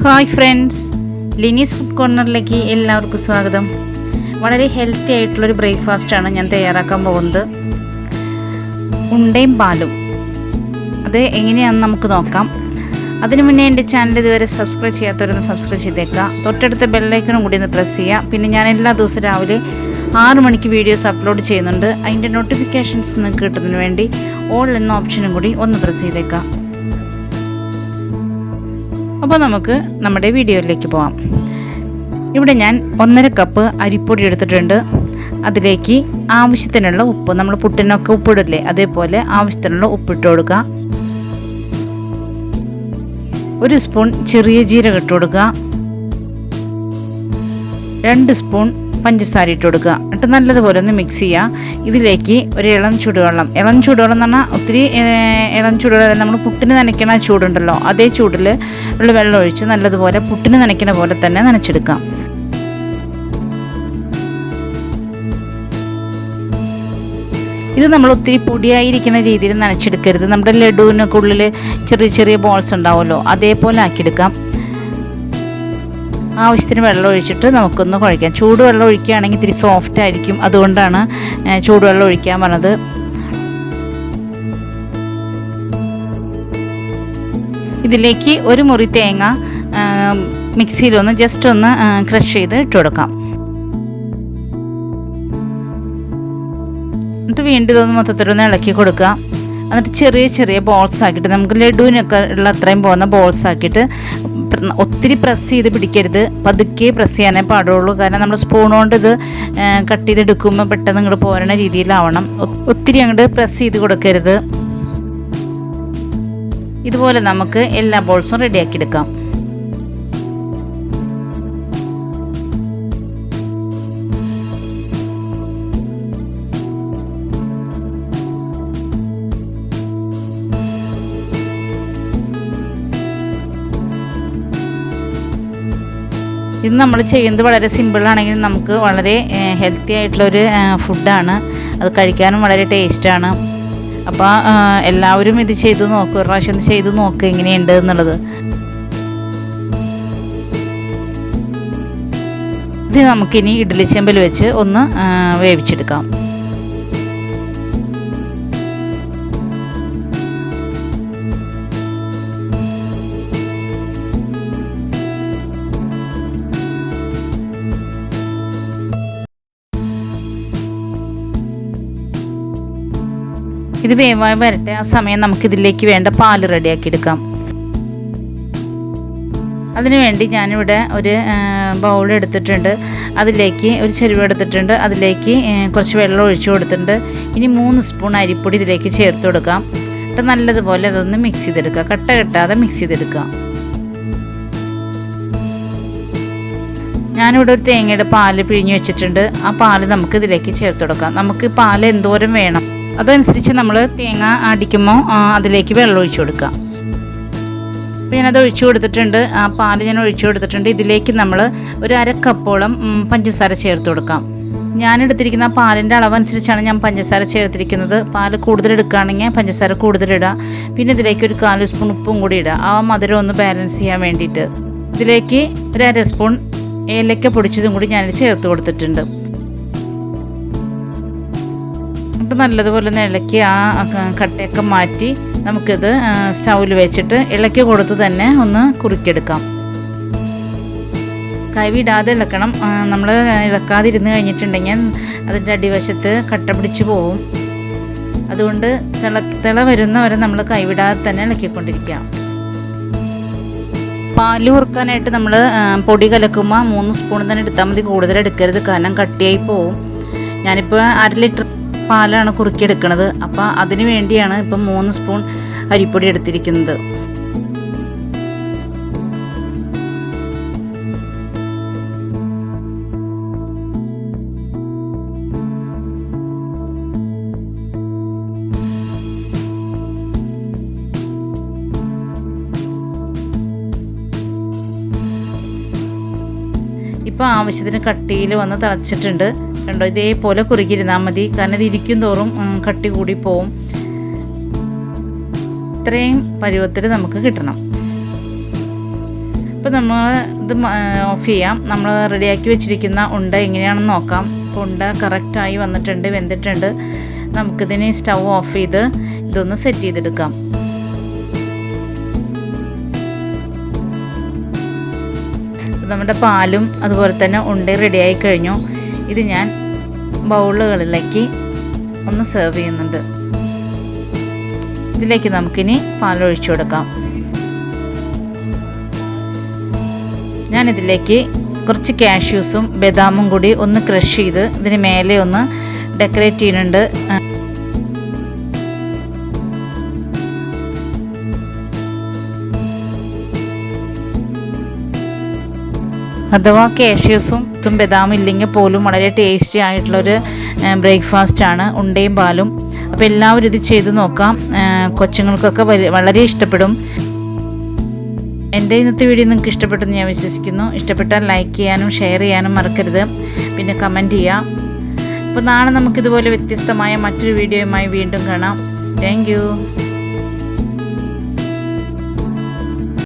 Hi friends, ലിനീസ് food കോർണറിലേക്ക് എല്ലാവർക്കും സ്വാഗതം. വളരെ ഹെൽത്തി ആയിട്ടുള്ളൊരു ബ്രേക്ക്ഫാസ്റ്റാണ് ഞാൻ തയ്യാറാക്കാൻ പോകുന്നത്. ഉണ്ടയും പാലും. അത് എങ്ങനെയാണെന്ന് നമുക്ക് നോക്കാം. അതിനു മുന്നേ എൻ്റെ ചാനൽ ഇതുവരെ സബ്സ്ക്രൈബ് ചെയ്യാത്തവരൊന്ന് സബ്സ്ക്രൈബ് ചെയ്തേക്കുക. തൊട്ടടുത്ത ബെല്ലൈക്കണും കൂടി ഒന്ന് പ്രസ് ചെയ്യുക. പിന്നെ ഞാൻ എല്ലാ ദിവസവും രാവിലെ 6 മണിക്ക് വീഡിയോസ് അപ്ലോഡ് ചെയ്യുന്നുണ്ട്. അതിൻ്റെ നോട്ടിഫിക്കേഷൻസ് നിങ്ങൾക്ക് കിട്ടുന്നതിന് വേണ്ടി ഓൾ എന്ന ഓപ്ഷനും കൂടി ഒന്ന് പ്രസ് ചെയ്തേക്കാം. അപ്പോൾ നമുക്ക് നമ്മുടെ വീഡിയോയിലേക്ക് പോകാം. ഇവിടെ ഞാൻ 1.5 കപ്പ് അരിപ്പൊടി എടുത്തിട്ടുണ്ട്. അതിലേക്ക് ആവശ്യത്തിനുള്ള ഉപ്പ്, നമ്മൾ പുട്ടിനൊക്കെ ഉപ്പിടില്ലേ, അതേപോലെ ആവശ്യത്തിനുള്ള ഉപ്പിട്ട് കൊടുക്കുക. 1 സ്പൂൺ ചെറിയ ജീരകം ഇട്ട് കൊടുക്കുക. 2 സ്പൂൺ പഞ്ചസാര ഇട്ട് കൊടുക്കുക. എന്നിട്ട് നല്ലതുപോലെ ഒന്ന് മിക്സ് ചെയ്യുക. ഇതിലേക്ക് ഒരു ഇളം ചൂടുവെള്ളം എന്ന് പറഞ്ഞാൽ ഒത്തിരി ഇളം ചൂടുവെള്ളം, നമ്മൾ പുട്ടിന് നനയ്ക്കണ ചൂടുണ്ടല്ലോ, അതേ ചൂടിൽ ഉള്ള വെള്ളം ഒഴിച്ച് നല്ലതുപോലെ പുട്ടിന് നനയ്ക്കണ പോലെ തന്നെ നനച്ചെടുക്കാം. ഇത് നമ്മൾ ഒത്തിരി പൊടിയായിരിക്കുന്ന രീതിയിൽ നനച്ചെടുക്കരുത്. നമ്മുടെ ലഡുവിനൊക്കെ ഉള്ളിൽ ചെറിയ ചെറിയ ബോൾസ് ഉണ്ടാവുമല്ലോ, അതേപോലെ ആക്കിയെടുക്കാം. ആവശ്യത്തിന് വെള്ളം ഒഴിച്ചിട്ട് നമുക്കൊന്ന് കുഴയ്ക്കാം. ചൂടുവെള്ളം ഒഴിക്കുകയാണെങ്കിൽ ഇത്തിരി സോഫ്റ്റ് ആയിരിക്കും, അതുകൊണ്ടാണ് ചൂടുവെള്ളം ഒഴിക്കാൻ പറഞ്ഞത്. ഇതിലേക്ക് 1 മുറി തേങ്ങ മിക്സിയിലൊന്ന് ജസ്റ്റ് ഒന്ന് ക്രഷ് ചെയ്ത് ഇട്ട് കൊടുക്കാം. എന്നിട്ട് വീണ്ടും ഇതൊന്ന് മൊത്തത്തിലൊന്ന് ഇളക്കി കൊടുക്കുക. എന്നിട്ട് ചെറിയ ചെറിയ ബോൾസ് ആക്കിയിട്ട്, നമുക്ക് ലഡുവിനൊക്കെ ഉള്ള അത്രയും പോകുന്ന ബോൾസ് ആക്കിയിട്ട്, ഒത്തിരി പ്രസ് ചെയ്ത് പിടിക്കരുത്, പതുക്കെ പ്രസ് ചെയ്യാനേ പാടുള്ളൂ. കാരണം നമ്മൾ സ്പൂൺ കൊണ്ട് ഇത് കട്ട് ചെയ്തെടുക്കുമ്പോൾ പെട്ടെന്ന് ഇങ്ങോട്ട് പോരണ രീതിയിലാവണം. ഒത്തിരി അങ്ങോട്ട് പ്രസ് ചെയ്ത് കൊടുക്കരുത്. ഇതുപോലെ നമുക്ക് എല്ലാ ബോൾസും റെഡിയാക്കി എടുക്കാം. ഇത് നമ്മൾ ചെയ്യുന്നത് വളരെ സിമ്പിളാണെങ്കിലും നമുക്ക് വളരെ ഹെൽത്തി ആയിട്ടുള്ളൊരു ഫുഡാണ്. അത് കഴിക്കാനും വളരെ ടേസ്റ്റാണ്. അപ്പോൾ എല്ലാവരും ഇത് ചെയ്ത് നോക്കുക, ഒരു പ്രാവശ്യം ഇത് ചെയ്ത് നോക്കുക എങ്ങനെയുണ്ട് എന്നുള്ളത്. ഇത് നമുക്കിനി ഇഡ്ഡലി ചെമ്പിൽ വെച്ച് ഒന്ന് വേവിച്ചെടുക്കാം. ഇത് വേവായി വരട്ടെ. ആ സമയം നമുക്കിതിലേക്ക് വേണ്ട പാല് റെഡിയാക്കി എടുക്കാം. അതിനുവേണ്ടി ഞാനിവിടെ ഒരു ബൗൾ എടുത്തിട്ടുണ്ട്. അതിലേക്ക് ഒരു ചെരുവ എടുത്തിട്ടുണ്ട്. അതിലേക്ക് കുറച്ച് വെള്ളം ഒഴിച്ചു കൊടുത്തിട്ടുണ്ട്. ഇനി 3 സ്പൂൺ അരിപ്പൊടി ഇതിലേക്ക് ചേർത്ത് കൊടുക്കാം. എന്നിട്ട് നല്ലതുപോലെ അതൊന്ന് മിക്സ് ചെയ്തെടുക്കുക. കട്ട കെട്ടാതെ മിക്സ് ചെയ്തെടുക്കുക. ഞാനിവിടെ ഒരു തേങ്ങയുടെ പാല് പിഴിഞ്ഞ് വെച്ചിട്ടുണ്ട്. ആ പാല് നമുക്ക് ഇതിലേക്ക് ചേർത്ത് കൊടുക്കാം. നമുക്ക് പാല് എന്തോരം വേണം അതനുസരിച്ച് നമ്മൾ തേങ്ങ അടിക്കുമ്പോൾ അതിലേക്ക് വെള്ളം ഒഴിച്ചു കൊടുക്കുക. അപ്പോൾ ഞാനത് ഒഴിച്ചു കൊടുത്തിട്ടുണ്ട്. ആ പാല് ഞാൻ ഒഴിച്ചു കൊടുത്തിട്ടുണ്ട്. ഇതിലേക്ക് നമ്മൾ ഒരു 1/2 കപ്പോളം പഞ്ചസാര ചേർത്ത് കൊടുക്കാം. ഞാനെടുത്തിരിക്കുന്ന പാലിൻ്റെ അളവനുസരിച്ചാണ് ഞാൻ പഞ്ചസാര ചേർത്തിരിക്കുന്നത്. പാല് കൂടുതൽ എടുക്കുകയാണെങ്കിൽ പഞ്ചസാര കൂടുതലിടുക. പിന്നെ ഇതിലേക്ക് ഒരു 1/4 സ്പൂൺ ഉപ്പും കൂടി ഇടുക, ആ മധുരം ഒന്ന് ബാലൻസ് ചെയ്യാൻ വേണ്ടിയിട്ട്. ഇതിലേക്ക് ഒരു 1/2 സ്പൂൺ ഏലക്ക പൊടിച്ചതും കൂടി ഞാനിത് ചേർത്ത് കൊടുത്തിട്ടുണ്ട്. എന്നിട്ട് നല്ലതുപോലെ ഒന്ന് ഇളക്കി ആ കട്ടയൊക്കെ മാറ്റി നമുക്കിത് സ്റ്റൗവിൽ വെച്ചിട്ട് ഇളക്കി കൊടുത്ത് തന്നെ ഒന്ന് കുറുക്കിയെടുക്കാം. കൈവിടാതെ ഇളക്കണം. നമ്മൾ ഇളക്കാതിരുന്ന് കഴിഞ്ഞിട്ടുണ്ടെങ്കിൽ അതിൻ്റെ അടിവശത്ത് കട്ട പിടിച്ച് പോവും. അതുകൊണ്ട് തിള വരുന്നവരെ നമ്മൾ കൈവിടാതെ തന്നെ ഇളക്കിക്കൊണ്ടിരിക്കാം. പാല് കുറുക്കാനായിട്ട് നമ്മൾ പൊടി കലക്കുമ്പോൾ 3 സ്പൂൺ തന്നെ എടുത്താൽ മതി, കൂടുതൽ എടുക്കരുത്, കാരണം കട്ടിയായി പോവും. ഞാനിപ്പോൾ 1/2 ലിറ്റർ പാലാണ് കുറുക്കിയെടുക്കുന്നത്. അപ്പോൾ അതിന് വേണ്ടിയാണ് ഇപ്പം 3 സ്പൂൺ അരിപ്പൊടി എടുത്തിരിക്കുന്നത്. ഇപ്പോൾ ആവശ്യത്തിന് കട്ടിയിൽ വന്ന് തിളച്ചിട്ടുണ്ട്. കണ്ടോ, ഇതേപോലെ കുറുകിയിരുന്നാൽ മതി, കാരണം ഇത് ഇരിക്കും തോറും കട്ടി കൂടി പോവും. ഇത്രയും പരുവത്തിൽ നമുക്ക് കിട്ടണം. അപ്പോൾ നമ്മൾ ഇത് ഓഫ് ചെയ്യാം. നമ്മൾ റെഡിയാക്കി വെച്ചിരിക്കുന്ന ഉണ്ട എങ്ങനെയാണെന്ന് നോക്കാം. അപ്പോൾ ഉണ്ട കറക്റ്റായി വന്നിട്ടുണ്ട്, വെന്തിട്ടുണ്ട്. നമുക്കിതിന് സ്റ്റൗ ഓഫ് ചെയ്ത് ഇതൊന്ന് സെറ്റ് ചെയ്തെടുക്കാം. നമ്മുടെ പാലും അതുപോലെ തന്നെ ഉണ്ട റെഡിയായി കഴിഞ്ഞു. ഇത് ഞാൻ ബൗളുകളിലേക്ക് ഒന്ന് സെർവ് ചെയ്യുന്നുണ്ട്. ഇതിലേക്ക് നമുക്കിനി പാലൊഴിച്ചു കൊടുക്കാം. ഞാനിതിലേക്ക് കുറച്ച് കാഷ്യൂസും ബദാമും കൂടി ഒന്ന് ക്രഷ് ചെയ്ത് ഇതിന് മേലെ ഒന്ന് ഡെക്കറേറ്റ് ചെയ്യുന്നുണ്ട്. അഥവാ കാഷ്യൂസും ബദാമും ഇല്ലെങ്കിൽ പോലും വളരെ ടേസ്റ്റി ആയിട്ടുള്ളൊരു ബ്രേക്ക്ഫാസ്റ്റാണ് ഉണ്ടയും പാലും. അപ്പോൾ എല്ലാവരും ഇത് ചെയ്ത് നോക്കാം. കൊച്ചുങ്ങൾക്കൊക്കെ വളരെ ഇഷ്ടപ്പെടും. എൻ്റെ ഇന്നത്തെ വീഡിയോ നിങ്ങൾക്ക് ഇഷ്ടപ്പെട്ടെന്ന് ഞാൻ വിശ്വസിക്കുന്നു. ഇഷ്ടപ്പെട്ടാൽ ലൈക്ക് ചെയ്യാനും ഷെയർ ചെയ്യാനും മറക്കരുത്. പിന്നെ കമൻറ്റ് ചെയ്യാം. അപ്പോൾ നാളെ നമുക്കിതുപോലെ വ്യത്യസ്തമായ മറ്റൊരു വീഡിയോയുമായി വീണ്ടും കാണാം. Thank you.